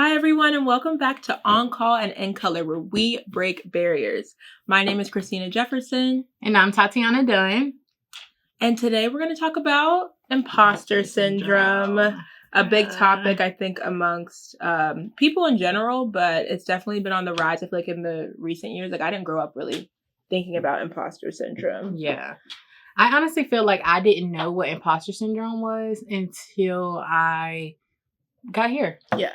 Hi, everyone, and welcome back to On Call and In Color, where we break barriers. My name is Christina Jefferson. And I'm Tatiana Dunn. And today we're going to talk about imposter syndrome, a big topic, I think, amongst people in general, but it's definitely been on the rise, I feel like, in the recent years. Like, I didn't grow up really thinking about imposter syndrome. Yeah. I honestly feel like I didn't know what imposter syndrome was until I got here. Yeah.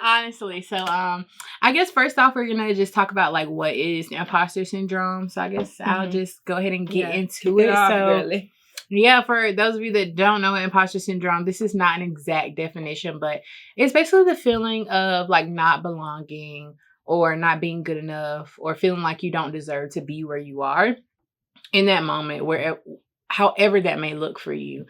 Honestly. So I guess first off we're gonna just talk about like what is imposter syndrome. So I guess I'll just go ahead and get into it. Really. Yeah, for those of you that don't know imposter syndrome, this is not an exact definition, but it's basically the feeling of like not belonging or not being good enough or feeling like you don't deserve to be where you are in that moment, where however that may look for you.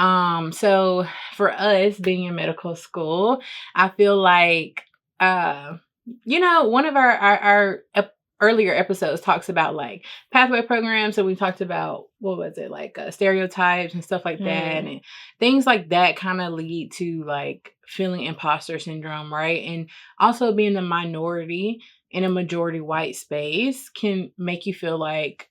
So for us being in medical school, I feel like, one of our earlier episodes talks about like pathway programs. And we talked about, stereotypes and stuff like that. And things like that kind of lead to like feeling imposter syndrome, right? And also being the minority in a majority white space can make you feel like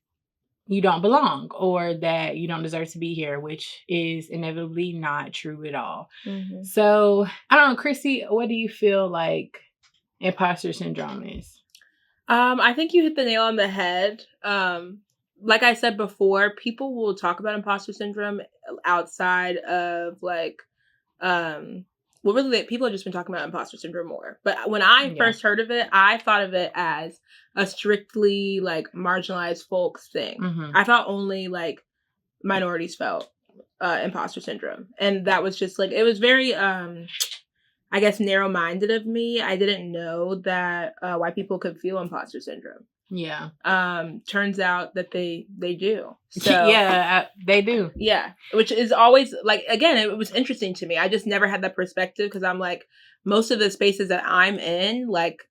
you don't belong or that you don't deserve to be here, which is inevitably not true at all. Mm-hmm. So I don't know, Chrissy, what do you feel like imposter syndrome is? I think you hit the nail on the head. Like I said before, people will talk about imposter syndrome outside of like, people have just been talking about imposter syndrome more. But when I first heard of it, I thought of it as a strictly like marginalized folks thing. Mm-hmm. I thought only like minorities felt imposter syndrome, and that was just like, it was very I guess narrow-minded of me. I didn't know that white people could feel imposter syndrome. Yeah. Turns out that they do. So yeah, they do. Yeah, which is always like, again, it was interesting to me. I just never had that perspective because I'm like, most of the spaces that I'm in, like,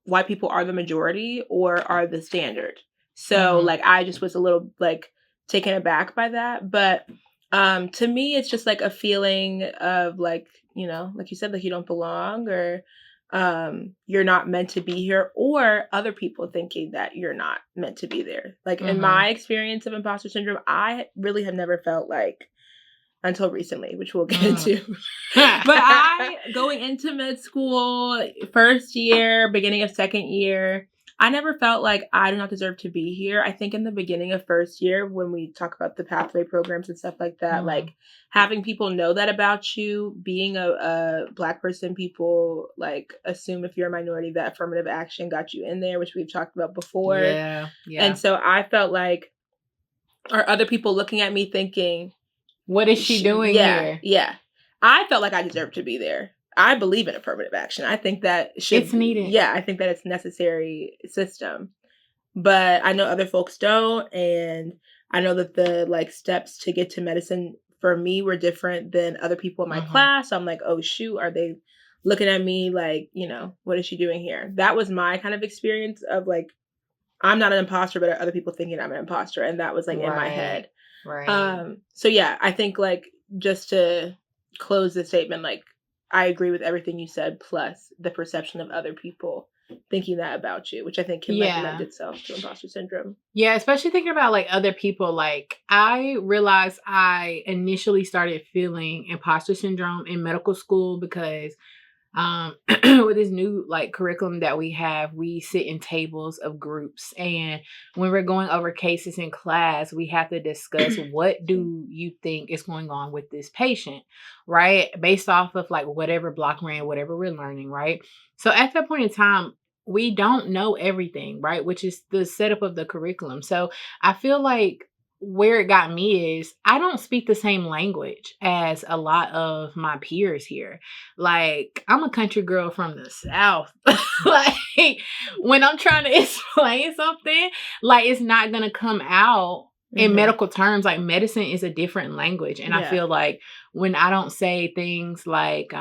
white people are the majority or are the standard. So like, I just was a little like taken aback by that. But to me, it's just like a feeling of like, like you said, like you don't belong or you're not meant to be here, or other people thinking that you're not meant to be there. Like in my experience of imposter syndrome, I really have never felt like, until recently, which we'll get into. But going into med school, first year, beginning of second year, I never felt like I do not deserve to be here. I think in the beginning of first year, when we talk about the pathway programs and stuff like that, like having people know that about you, being a Black person, people like assume if you're a minority that affirmative action got you in there, which we've talked about before. Yeah. And so I felt like, are other people looking at me thinking, what is she doing here? Yeah. I felt like I deserved to be there. I believe in affirmative action. I think that it's needed. Yeah, I think that it's a necessary system. But I know other folks don't, and I know that the like steps to get to medicine for me were different than other people in my class. So I'm like, oh shoot, are they looking at me like, what is she doing here? That was my kind of experience of like, I'm not an imposter, but other people thinking I'm an imposter, and that was like in my head. Right. So yeah, I think like, just to close the statement, like I agree with everything you said, plus the perception of other people thinking that about you, which I think can like lend itself to imposter syndrome. Yeah, especially thinking about like other people. Like I realized I initially started feeling imposter syndrome in medical school because with this new like curriculum that we have, we sit in tables of groups, and when we're going over cases in class, we have to discuss what do you think is going on with this patient, right? Based off of like whatever block we're in, whatever we're learning, right? So at that point in time, we don't know everything, right? Which is the setup of the curriculum. So I feel like where it got me is I don't speak the same language as a lot of my peers here. Like, I'm a country girl from the South. Like, when I'm trying to explain something, like, it's not going to come out in medical terms. Like, medicine is a different language. And I feel like when I don't say things like,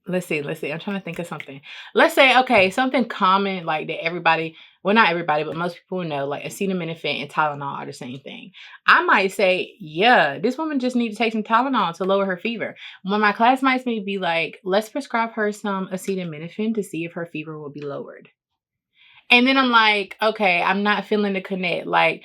let's see. I'm trying to think of something. Let's say, okay, something common like that everybody, well, not everybody, but most people know, like acetaminophen and Tylenol are the same thing. I might say, yeah, this woman just needs to take some Tylenol to lower her fever. When my classmates may be like, let's prescribe her some acetaminophen to see if her fever will be lowered. And then I'm like, okay, I'm not feeling the connect. Like,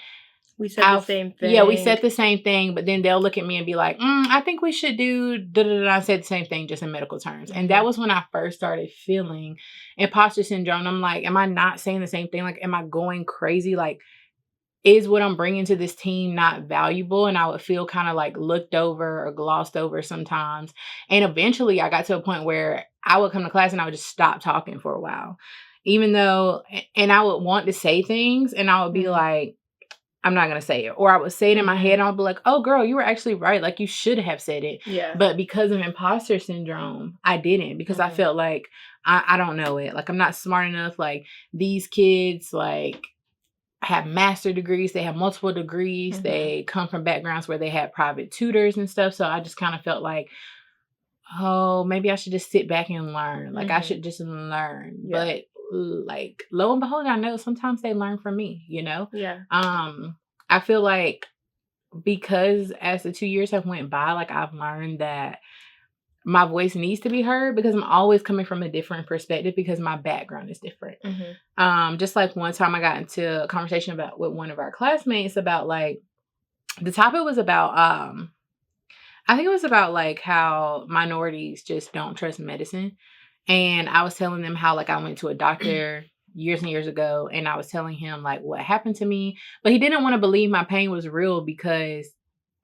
We said the same thing. yeah, we said the same thing, but then they'll look at me and be like, I think we should do da da da. I said the same thing, just in medical terms. And that was when I first started feeling imposter syndrome. I'm like, am I not saying the same thing? Like, am I going crazy? Like, is what I'm bringing to this team not valuable? And I would feel kind of like looked over or glossed over sometimes. And eventually I got to a point where I would come to class and I would just stop talking for a while. Even though, and I would want to say things and I would be like, I'm not going to say it. Or I would say it in my head and I'll be like, oh girl, you were actually right. Like you should have said it. Yeah. But because of imposter syndrome, I didn't because I felt like I don't know it. Like I'm not smart enough. Like these kids like have master degrees. They have multiple degrees. They come from backgrounds where they had private tutors and stuff. So I just kind of felt like, oh, maybe I should just sit back and learn. Like I should just learn. Yeah. But like lo and behold, I know sometimes they learn from me, you know? Yeah. I feel like because as the 2 years have went by, like I've learned that my voice needs to be heard because I'm always coming from a different perspective because my background is different. Just like one time I got into a conversation with one of our classmates about like, the topic was about, I think it was about like how minorities just don't trust medicine. And I was telling them how like I went to a doctor years and years ago and I was telling him like what happened to me, but he didn't want to believe my pain was real because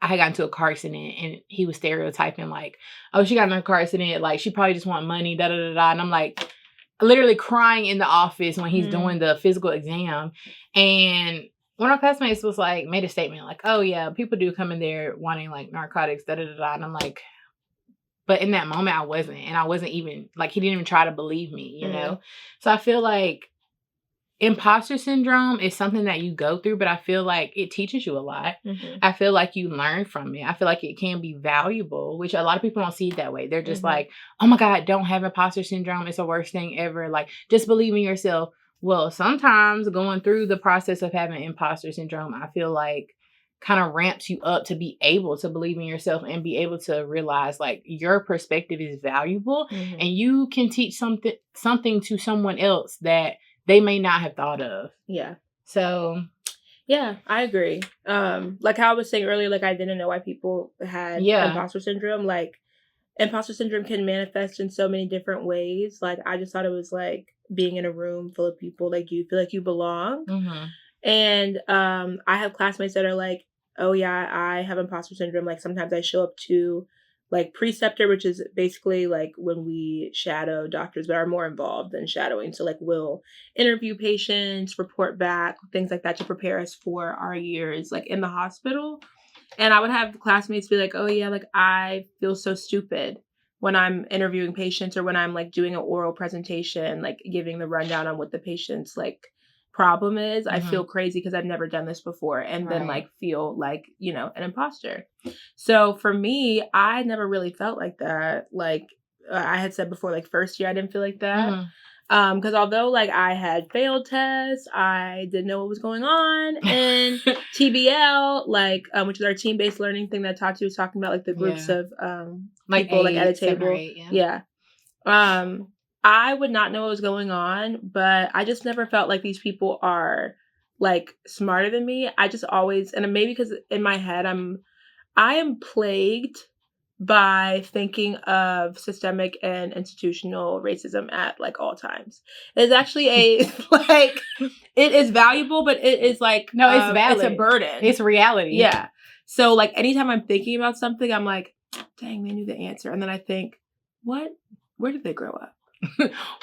I had gotten into a car accident and he was stereotyping like, oh, she got in a car accident. Like she probably just want money, da da da da. And I'm like literally crying in the office when he's doing the physical exam. And one of my classmates was like, made a statement like, oh yeah, people do come in there wanting like narcotics, da da da da. And I'm like, but in that moment I wasn't. And I wasn't even like, he didn't even try to believe me, you know? So I feel like imposter syndrome is something that you go through, but I feel like it teaches you a lot. I feel like you learn from it. I feel like it can be valuable, which a lot of people don't see it that way. They're just like, oh my God, don't have imposter syndrome. It's the worst thing ever. Like, just believe in yourself. Well, sometimes going through the process of having imposter syndrome, I feel like kind of ramps you up to be able to believe in yourself and be able to realize like your perspective is valuable and you can teach something to someone else that they may not have thought of. Yeah. So yeah, I agree. Like how I was saying earlier, like I didn't know why people had imposter syndrome. Like imposter syndrome can manifest in so many different ways. Like I just thought it was like being in a room full of people, like you feel like you belong. And I have classmates that are like, oh yeah, I have imposter syndrome. Like sometimes I show up to like preceptor, which is basically like when we shadow doctors, but are more involved than shadowing. So like we'll interview patients, report back, things like that to prepare us for our years like in the hospital. And I would have classmates be like, oh yeah, like I feel so stupid when I'm interviewing patients or when I'm like doing an oral presentation, like giving the rundown on what the patient's like problem is. I feel crazy because I've never done this before and then like feel like, you know, an imposter. So for me, I never really felt like that. Like I had said before, like first year, I didn't feel like that. Because although like I had failed tests, I didn't know what was going on. And TBL, like which is our team-based learning thing that Tati was talking about, like the groups of like people like at a 7 or table. 8, Yeah. I would not know what was going on, but I just never felt like these people are like smarter than me. I just always, and maybe because in my head I am plagued by thinking of systemic and institutional racism at like all times. It's actually like it is valuable, but it is like no, it's valid. It's a burden. It's reality. Yeah. So like anytime I'm thinking about something, I'm like, dang, they knew the answer, and then I think, where did they grow up?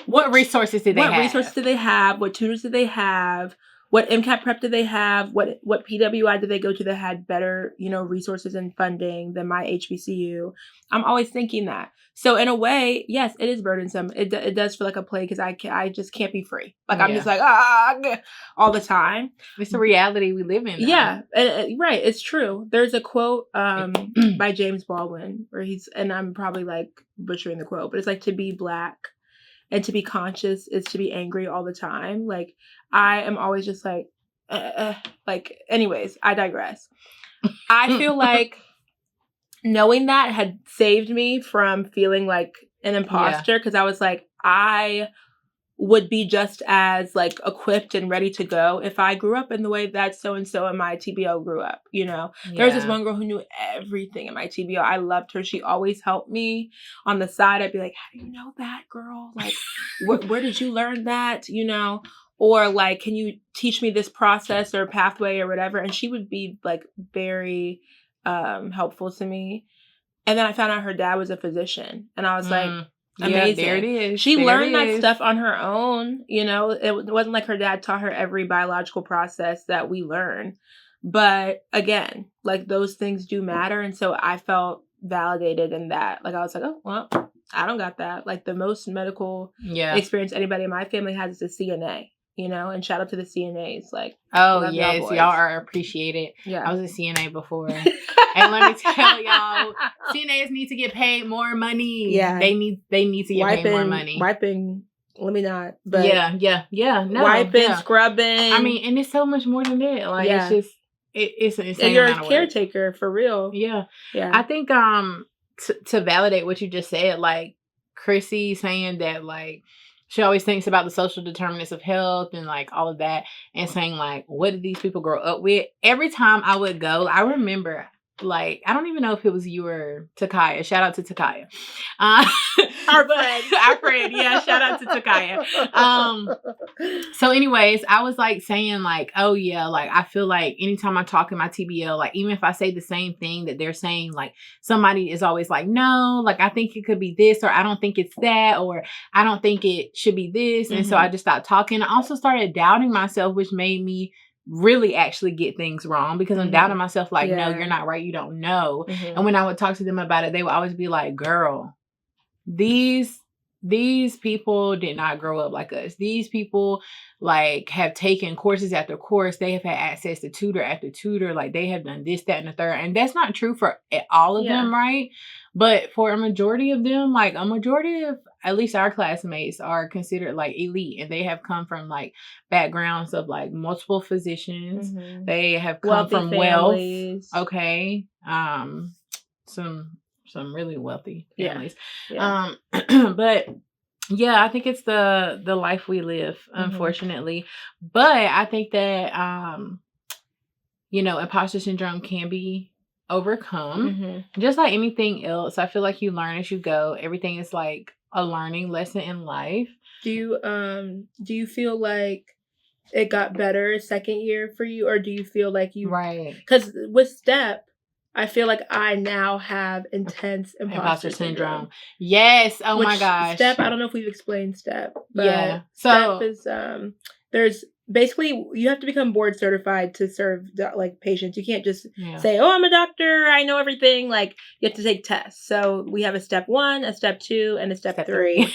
What resources did they have? What resources did they have? What tutors did they have? what MCAT prep did they have? What PWI did they go to that had better, resources and funding than my HBCU? I'm always thinking that. So in a way, yes, it is burdensome. It does feel like a plague because I just can't be free. Like I'm just like all the time. It's the reality we live in. Yeah, right. It's true. There's a quote by James Baldwin where and I'm probably like butchering the quote, but it's like, to be Black and to be conscious is to be angry all the time. Like I am always just like, anyways, I digress. I feel like knowing that had saved me from feeling like an imposter because I was like, I would be just as like equipped and ready to go if I grew up in the way that so-and-so in my TBO grew up, There was this one girl who knew everything in my TBO. I loved her. She always helped me on the side. I'd be like, how do you know that, girl? Like, where did you learn that, Or like, can you teach me this process or pathway or whatever? And she would be like very helpful to me. And then I found out her dad was a physician. And I was like, amazing. Yeah, there it is. She learned that stuff on her own. It wasn't like her dad taught her every biological process that we learn. But again, like those things do matter. And so I felt validated in that. Like I was like, oh, well, I don't got that. Like the most medical experience anybody in my family has is a CNA. And shout out to the CNAs. Like, oh yes, y'all are appreciated. Yeah, I was a CNA before, and let me tell y'all, CNAs need to get paid more money. Yeah, they need to get paid more money. Wiping, let me not. But no, wiping, scrubbing. I mean, and it's so much more than that. Like it's just it's an insane. And you're a caretaker for real. Yeah. I think to validate what you just said, like Chrissy saying that like. She always thinks about the social determinants of health and like all of that and saying like, what did these people grow up with? Every time I would go, I remember like, I don't even know if it was you or Takaya. Shout out to Takaya. Our friend. Our friend. Yeah. Shout out to Takaya. So anyways, I was like saying like, oh yeah, like I feel like anytime I talk in my TBL, like even if I say the same thing that they're saying, like somebody is always like, no, like I think it could be this, or I don't think it's that, or I don't think it should be this. And so I just stopped talking. I also started doubting myself, which made me really actually get things wrong because I'm doubting myself like, no, you're not right. You don't know. And when I would talk to them about it, they would always be like, girl, these people did not grow up like us. These people like have taken courses after course. They have had access to tutor after tutor. Like they have done this, that, and the third. And that's not true for all of them, right? But for a majority of them, like a majority of at least our classmates are considered like elite, and they have come from like backgrounds of like multiple physicians. They have come from families. Wealth. Okay. Some really wealthy families. But yeah, I think it's the life we live, unfortunately. But I think that imposter syndrome can be overcome. Just like anything else. I feel like you learn as you go. Everything is like a learning lesson in life. Do you feel like it got better second year for you, or do you feel like you because with STEP I feel like I now have intense imposter syndrome. Yes. Oh my gosh. STEP, I don't know if we've explained STEP. But yeah. So STEP is there's basically you have to become board certified to serve like patients. You can't just say, "Oh, I'm a doctor. I know everything." Like you have to take tests. So we have a step 1, a step 2, and a step 3.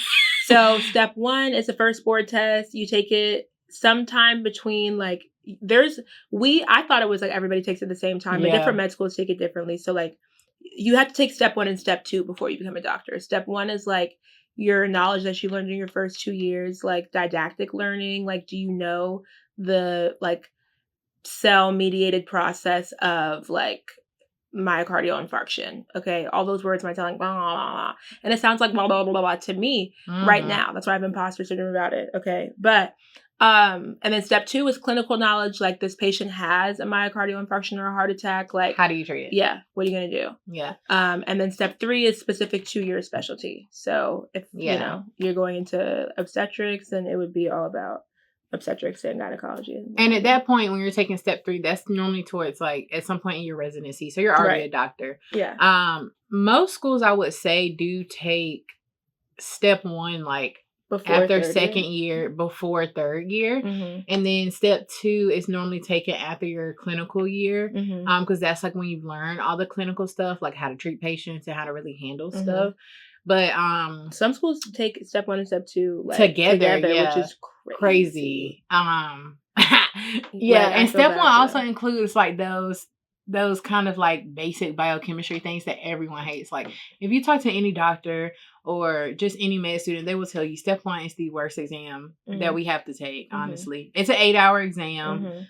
So step 1 is the first board test. You take it sometime between like I thought it was like everybody takes it at the same time, but different med schools take it differently. So like you have to take step 1 and step 2 before you become a doctor. Step 1 is like your knowledge that you learned in your first 2 years, like didactic learning. Like, do you know the like cell mediated process of like myocardial infarction? Okay. All those words might sound like blah, blah, blah, blah. And it sounds like blah, blah, blah, blah, blah to me right now. That's why I have imposter syndrome about it. Okay. But and then step 2 is clinical knowledge. Like this patient has a myocardial infarction or a heart attack. Like, how do you treat it? Yeah. What are you going to do? Yeah. And then step 3 is specific to your specialty. So if, you're going into obstetrics, then it would be all about obstetrics and gynecology. And at that point, when you're taking step 3, that's normally towards like at some point in your residency. So you're already a doctor. Yeah. Most schools I would say do take step 1, like after second year, before third year. And then step 2 is normally taken after your clinical year. Because that's like when you learn all the clinical stuff, like how to treat patients and how to really handle stuff. But some schools take step 1 and step 2 like, together, which is crazy. Yeah, and step 1 also includes like those kind of like basic biochemistry things that everyone hates. Like if you talk to any doctor or just any med student, they will tell you step 1 is the worst exam that we have to take. Honestly, it's an 8-hour exam.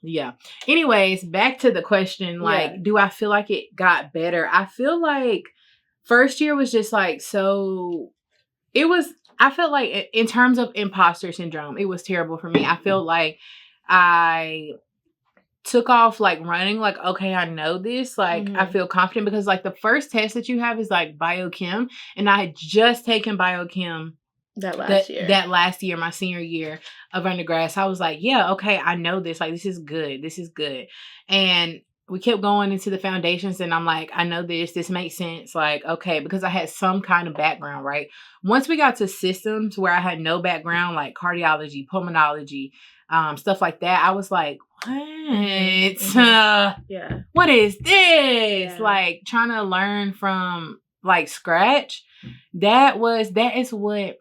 Yeah. Anyways, back to the question. Like, do I feel like it got better? I feel like first year was just like so. I felt like in terms of imposter syndrome, it was terrible for me. I feel like I took off like running, like, okay, I know this, like I feel confident because like the first test that you have is like biochem, and I had just taken biochem that last year, my senior year of undergrad. So I was like, yeah, okay, I know this, like this is good. And we kept going into the foundations, and I'm like, I know this makes sense, like, okay, because I had some kind of background, right? Once we got to systems where I had no background, like cardiology, pulmonology, stuff like that, I was like, what is this? Like trying to learn from like scratch. That was like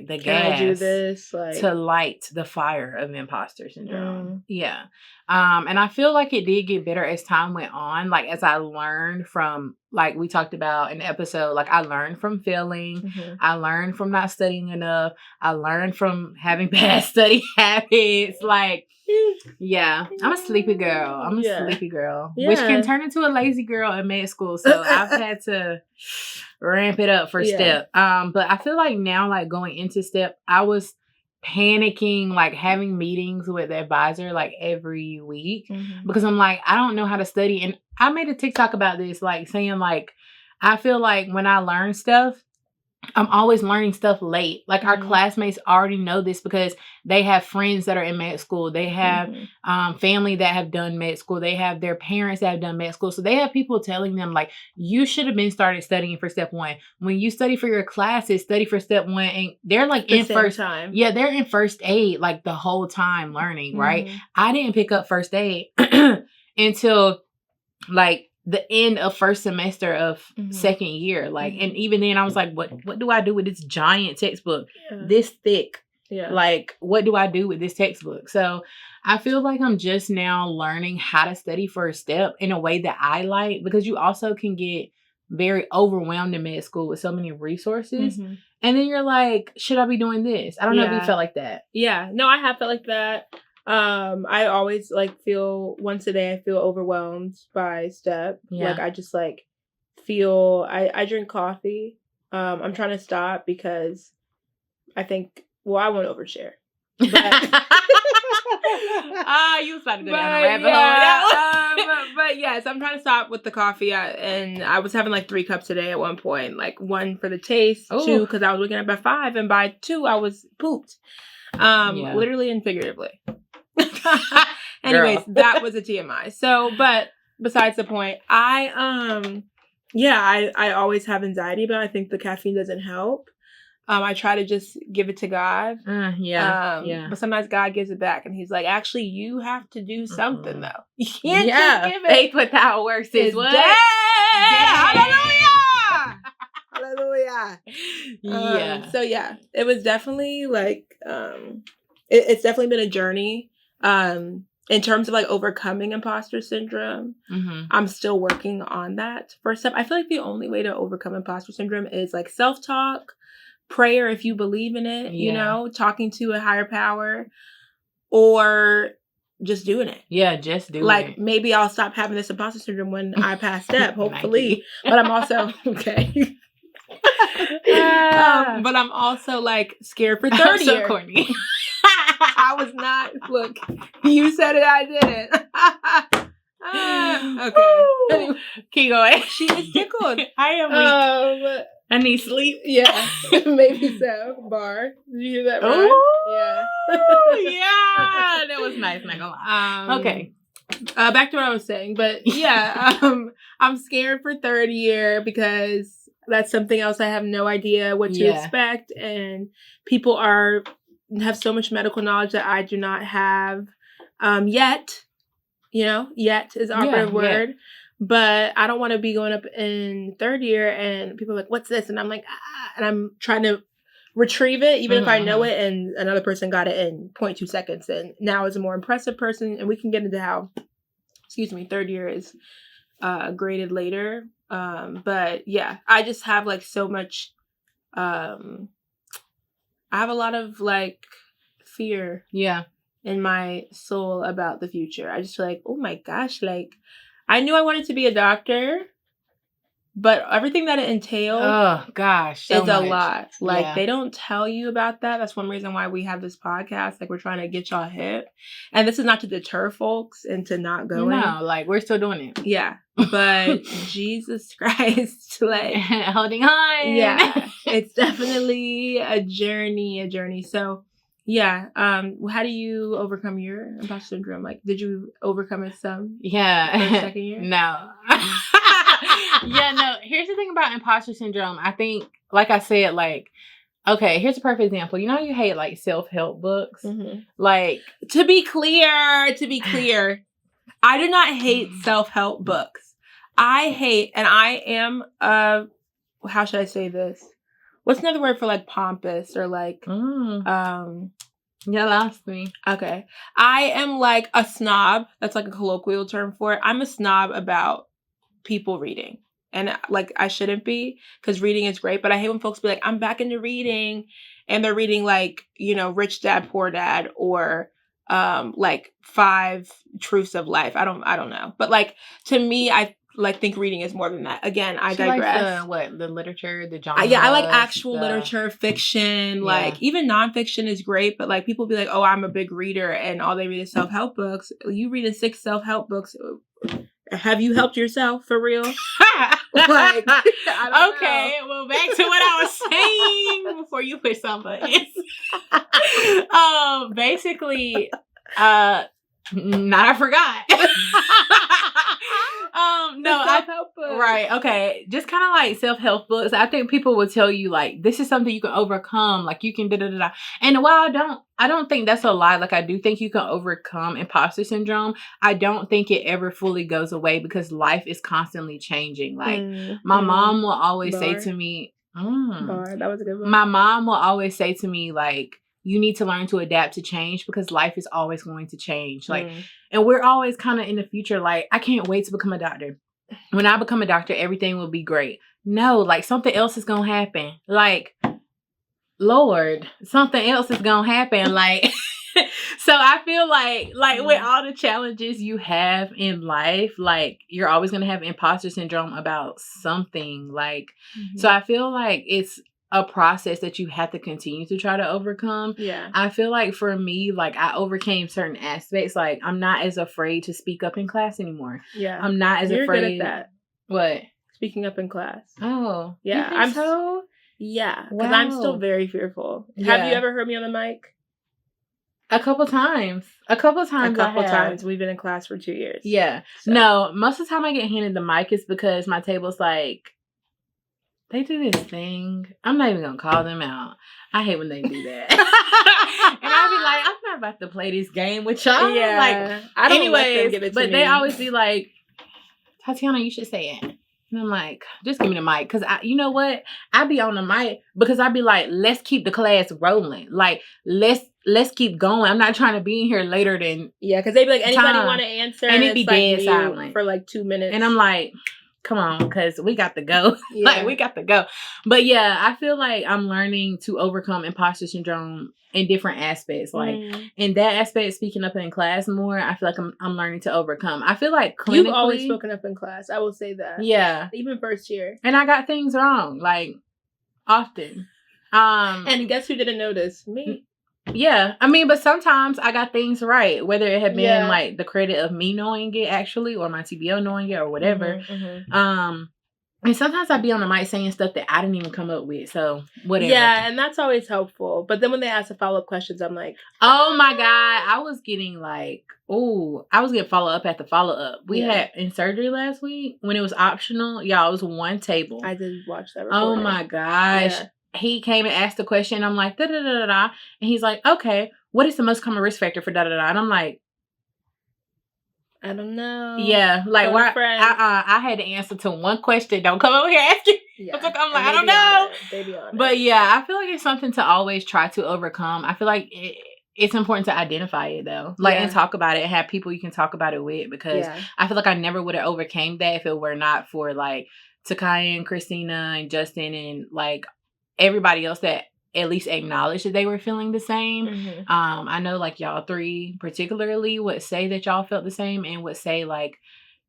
the gas. I do this? Like, to light the fire of imposter syndrome. Yeah. And I feel like it did get better as time went on. Like as I learned from, like we talked about in the episode, like I learned from failing. I learned from not studying enough. I learned from having bad study habits. Like, yeah, I'm a sleepy girl. Which can turn into a lazy girl in med school. So I've had to ramp it up for step. But I feel like now, like going into step, I was panicking, like having meetings with the advisor like every week because I'm like, I don't know how to study. And I made a TikTok about this, like saying like, I feel like when I learn stuff, I'm always learning stuff late. Like our classmates already know this because they have friends that are in med school. They have family that have done med school. They have their parents that have done med school. So they have people telling them like, you should have been started studying for step 1. When you study for your classes, study for step 1. And they're like in first time. Yeah, they're in first aid like the whole time learning, right? I didn't pick up first aid until like the end of first semester of second year. Like, and even then I was like, what do I do with this giant textbook this thick? Like, what do I do with this textbook? So I feel like I'm just now learning how to study for a step in a way that I like, because you also can get very overwhelmed in med school with so many resources. And then you're like, should I be doing this? I don't know if you felt like that. Yeah, no, I have felt like that. I always like feel once a day I feel overwhelmed by step. Like I just like feel I drink coffee. I'm trying to stop because I think I won't overshare. But you was about to go down a rabbit hole. But yes, I'm trying to stop with the coffee. And I was having like 3 cups a day at one point. Like 1 for the taste, 2 because I was waking up at 5, and by 2 I was pooped. Literally and figuratively. Anyways, that was a TMI. So, but besides the point, I always have anxiety, but I think the caffeine doesn't help. I try to just give it to God. But sometimes God gives it back, and He's like, actually, you have to do something though. You can't just give it. Faith without works is what? Hallelujah. So yeah, it was definitely like, it's definitely been a journey. In terms of like overcoming imposter syndrome, I'm still working on that first step. I feel like the only way to overcome imposter syndrome is like self-talk, prayer if you believe in it, you know, talking to a higher power, or just doing it. Yeah, just doing it. Like maybe I'll stop having this imposter syndrome when I pass step, hopefully. But I'm also okay. But I'm also like scared for third year. So corny. I was not. Look, you said it. I didn't. Okay. Anyway, keep going. She is tickled. I am weak. I need sleep. Yeah, maybe so. Bar. Did you hear that? Right? Yeah, that was nice. Not gonna lie. Okay. Back to what I was saying, but yeah, I'm scared for third year because That's something else I have no idea what to expect. And people have so much medical knowledge that I do not have yet. Yet is the operative word. Yet. But I don't want to be going up in third year and people are like, what's this? And I'm like, and I'm trying to retrieve it, even if I know it, and another person got it in 0.2 seconds. And now is a more impressive person. And we can get into how, third year is graded later. But yeah, I just have like so much, I have a lot of like fear. Yeah. In my soul about the future. I just feel like, oh my gosh, like I knew I wanted to be a doctor, but everything that it entailed, is a lot. Like they don't tell you about that. That's one reason why we have this podcast. Like we're trying to get y'all hip. And this is not to deter folks into not going. No, like we're still doing it. Yeah. But Jesus Christ, like holding on. Yeah. It's definitely a journey. So yeah. How do you overcome your imposter syndrome? Like, did you overcome it some? Yeah. First, second year? No. Yeah, no. Here's the thing about imposter syndrome. I think, like I said, like, okay, here's a perfect example. You know, you hate like self-help books. Mm-hmm. Like, to be clear, I do not hate self-help books. I hate, and I am, how should I say this? What's another word for like pompous or like, yeah, lost me. Okay. I am like a snob. That's like a colloquial term for it. I'm a snob about people reading. And like, I shouldn't be, because reading is great. But I hate when folks be like, I'm back into reading. And they're reading like, Rich Dad, Poor Dad, or like 5 Truths of Life. I don't know. But like, to me, I like think reading is more than that. Again, I digress. Likes the literature, the genre. Yeah, I like actual literature, fiction. Yeah. Like even nonfiction is great, but like people be like, "Oh, I'm a big reader," and all they read is self-help books. You reading 6 self-help books? Have you helped yourself for real? Like, okay, well, back to what I was saying before you push some buttons. Basically, I forgot. No, self-help books. Right. Okay. Just kind of like self-help books. I think people will tell you like, this is something you can overcome. Like you can da-da-da-da. And while I don't think that's a lie. Like I do think you can overcome imposter syndrome. I don't think it ever fully goes away because life is constantly changing. Like my mom will always say to me, that was a good one. My mom will always say to me like, you need to learn to adapt to change because life is always going to change. Like, and we're always kind of in the future. Like, I can't wait to become a doctor. When I become a doctor, everything will be great. No, like something else is going to happen. Like, Lord, something else is going to happen. Like, so I feel like with all the challenges you have in life, like you're always going to have imposter syndrome about something. Like, so I feel like it's a process that you have to continue to try to overcome. Yeah. I feel like for me, like I overcame certain aspects. Like I'm not as afraid to speak up in class anymore. Yeah. I'm not as You're afraid. Good at that. What? Speaking up in class. Oh. Yeah. I'm so. Yeah. Because I'm still very fearful. Yeah. Have you ever heard me on the mic? A couple times. We've been in class for 2 years. Yeah. So. No, most of the time I get handed the mic is because my table's like, they do this thing. I'm not even going to call them out. I hate when they do that. And I'll be like, I'm not about to play this game with y'all. Yeah. Like, I don't let them give it to me. But they always be like, Tatiana, you should say it. And I'm like, just give me the mic. Because you know what? I be on the mic because I be like, let's keep the class rolling. Like, let's keep going. I'm not trying to be in here later than Yeah, because they be like, anybody want to answer? And it be dead silent. For like 2 minutes. And I'm like, come on, because we got to go. Yeah. Like, we got to go. But yeah, I feel like I'm learning to overcome imposter syndrome in different aspects. Like, in that aspect, speaking up in class more, I feel like I'm learning to overcome. I feel like clinically... You've always spoken up in class. I will say that. Yeah. Even first year. And I got things wrong, like, often. And guess who didn't notice? Me. Yeah. I mean, but sometimes I got things right, whether it had been like the credit of me knowing it actually, or my TBO knowing it or whatever. And sometimes I be on the mic saying stuff that I didn't even come up with. So whatever. Yeah, and that's always helpful. But then when they ask the follow-up questions, I'm like, oh my God. I was getting like, I was getting follow up after follow up. We had in surgery last week when it was optional. Y'all, it was one table. I did watch that Oh recording. my gosh. Yeah. He came and asked the question. I'm like, da da da da da. And he's like, okay, what is the most common risk factor for da da da? And I'm like, I don't know. Yeah, like why? I had to answer to one question. Don't come over here asking. Yeah. I'm like, I don't know. They be honest. But yeah, I feel like it's something to always try to overcome. I feel like it's important to identify it though, like and talk about it, and have people you can talk about it with. Because I feel like I never would have overcame that if it were not for like Takaya and Christina and Justin and like everybody else that at least acknowledge that they were feeling the same. Mm-hmm. I know like y'all three particularly would say that y'all felt the same and would say like,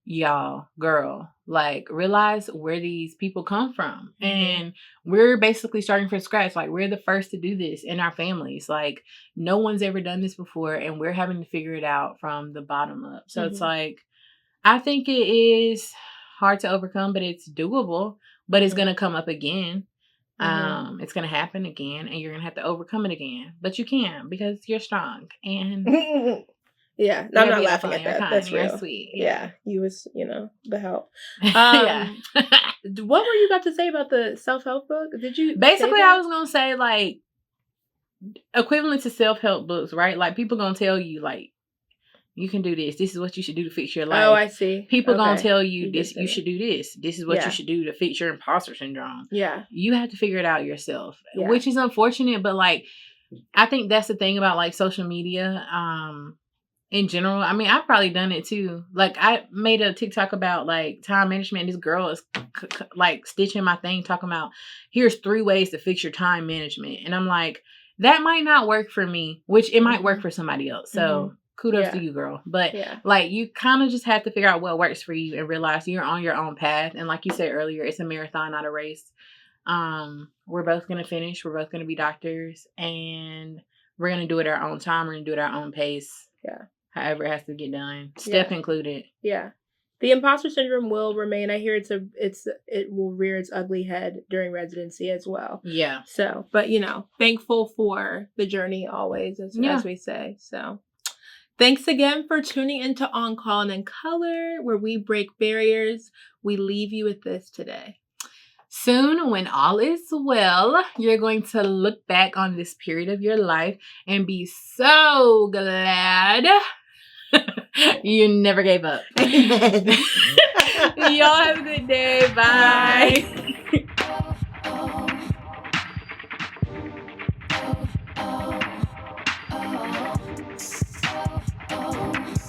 y'all, girl, like realize where these people come from. Mm-hmm. And we're basically starting from scratch. Like we're the first to do this in our families. Like no one's ever done this before and we're having to figure it out from the bottom up. So It's like, I think it is hard to overcome, but it's doable, but it's going to come up again. Mm-hmm. It's going to happen again and you're going to have to overcome it again, but you can because you're strong and yeah, no, I'm not laughing at that. That's real. You're sweet. Yeah. You was, the help. Yeah. What were you about to say about the self-help book? Did you basically I was going to say like equivalent to self-help books, right? Like people going to tell you like, you can do this. This is what you should do to fix your life. Oh, I see. People gonna tell you this. You should do this. This is what you should do to fix your imposter syndrome. Yeah, you have to figure it out yourself, which is unfortunate. But like, I think that's the thing about like social media. In general, I mean, I've probably done it too. Like, I made a TikTok about like time management. This girl is like stitching my thing, talking about here's 3 ways to fix your time management, and I'm like, that might not work for me, which it might work for somebody else. So. Kudos to you, girl. But like you kind of just have to figure out what works for you and realize you're on your own path. And like you said earlier, it's a marathon, not a race. We're both going to finish. We're both going to be doctors and we're going to do it our own time. We're going to do it our own pace. Yeah. However it has to get done. Steph included. Yeah. The imposter syndrome will remain. I hear it will rear its ugly head during residency as well. Yeah. So, but thankful for the journey always, as we say. So. Thanks again for tuning into On Call and in Color, where we break barriers. We leave you with this today. Soon, when all is well, you're going to look back on this period of your life and be so glad you never gave up. Amen. Y'all have a good day. Bye.